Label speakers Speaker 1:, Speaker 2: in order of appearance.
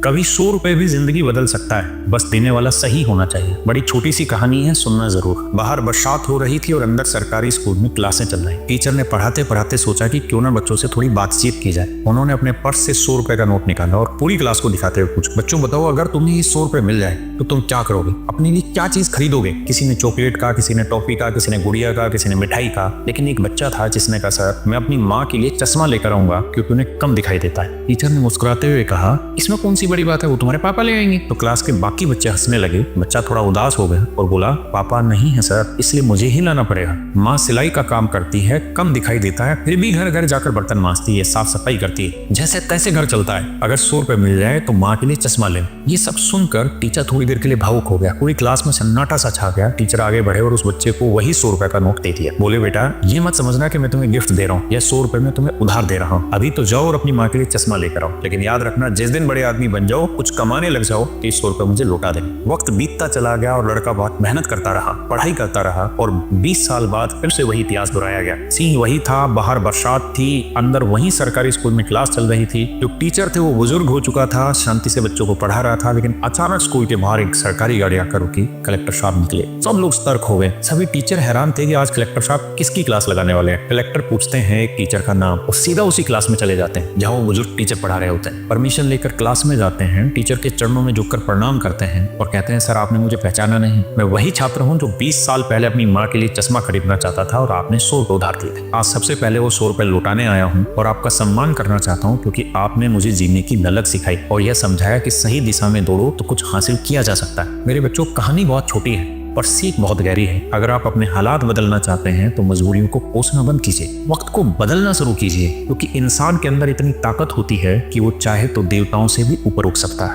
Speaker 1: कभी 100 रुपए भी जिंदगी बदल सकता है, बस देने वाला सही होना चाहिए। बड़ी छोटी सी कहानी है, सुनना जरूर। बाहर बरसात हो रही थी और अंदर सरकारी स्कूल में क्लासें चल रही। टीचर ने पढ़ाते पढ़ाते सोचा कि क्यों ना बच्चों से थोड़ी बातचीत की जाए। उन्होंने अपने पर्स से 100 रुपए का नोट निकाला और पूरी क्लास को दिखाते हुए पूछा, बच्चों बताओ, अगर तुम्हें ये 100 रुपए मिल जाए तो तुम क्या करोगे? अपने लिए क्या चीज खरीदोगे? किसी ने चॉकलेट का, किसी ने टॉफी का, किसी ने गुड़िया का, किसी ने मिठाई का। लेकिन एक बच्चा था जिसने कहा, सर मैं अपनी माँ के लिए चश्मा लेकर आऊंगा क्योंकि उन्हें कम दिखाई देता है। टीचर ने मुस्कुराते हुए कहा, इसमें कौन सी बड़ी बात है, वो तुम्हारे पापा ले आएंगे। तो क्लास के बाकी बच्चे हंसने लगे। बच्चा थोड़ा उदास हो गया और बोला, पापा नहीं है सर, इसलिए मुझे ही लाना पड़ेगा। माँ सिलाई का काम करती है, कम दिखाई देता है, फिर भी घर घर जाकर बर्तन मांजती है, साफ सफाई करती है, जैसे तैसे घर चलता है। अगर 100 रुपए मिल जाए तो माँ के लिए चश्मा ले। ये सब सुनकर टीचर थोड़ी देर के लिए भावुक हो गया। पूरी क्लास में सन्नाटा सा छा गया। टीचर आगे बढ़े और उस बच्चे को वही 100 रुपए का नोट दे दिया। बोले, बेटा ये मत समझना कि मैं तुम्हें गिफ्ट दे रहा हूँ, यह 100 रुपए में तुम्हें उधार दे रहा हूँ। अभी तो जाओ और अपनी माँ के लिए चश्मा लेकर आओ, लेकिन याद रखना जिस दिन बड़े आदमी बन जाओ, कुछ कमाने लग जाओ, तो 100 रुपए मुझे लौटा देना। वक्त बीतता चला गया और लड़का बहुत मेहनत करता रहा, पढ़ाई करता रहा और 20 साल बाद फिर से वही इतिहास दोहराया गया। सीन वही था, बाहर बरसात थी, अंदर वही सरकारी स्कूल में क्लास चल रही थी। जो टीचर थे वो बुजुर्ग हो चुका था, शांति से बच्चों को पढ़ा रहा था, लेकिन अचानक स्कूल के बाहर एक सरकारी गाड़ी आकर रुकी। कलेक्टर साहब निकले। सब लोग सतर्क हो गए। सभी टीचर हैरान थे कि आज कलेक्टर साहब किसकी क्लास लगाने वाले हैं। कलेक्टर पूछते हैं एक टीचर का नाम और सीधा उसी क्लास में चले जाते हैं जहां वो बुजुर्ग टीचर पढ़ा रहे होते हैं। परमिशन लेकर क्लास में जाते हैं, टीचर के चरणों में झुककर प्रणाम करते हैं और कहते हैं, सर आपने मुझे पहचाना नहीं, मैं वही छात्र हूँ जो 20 साल पहले अपनी माँ के लिए चश्मा खरीदना चाहता था और आपने 100 रुपए उधार दिए थे। आज सबसे पहले वो 100 रुपए लौटाने आया हूँ और आपका सम्मान करना चाहता हूँ क्योंकि आपने मुझे जीने की ललक सिखाई और यह समझाया कि सही दिशा में दौड़ो तो कुछ हासिल किया जा सकता है। मेरे बच्चों, कहानी बहुत छोटी है पर सीख बहुत गहरी है। अगर आप अपने हालात बदलना चाहते हैं तो मजबूरियों को कोसना बंद कीजिए, वक्त को बदलना शुरू कीजिए, क्योंकि इंसान के अंदर इतनी ताकत होती है कि वो चाहे तो देवताओं से भी ऊपर उठ सकता है।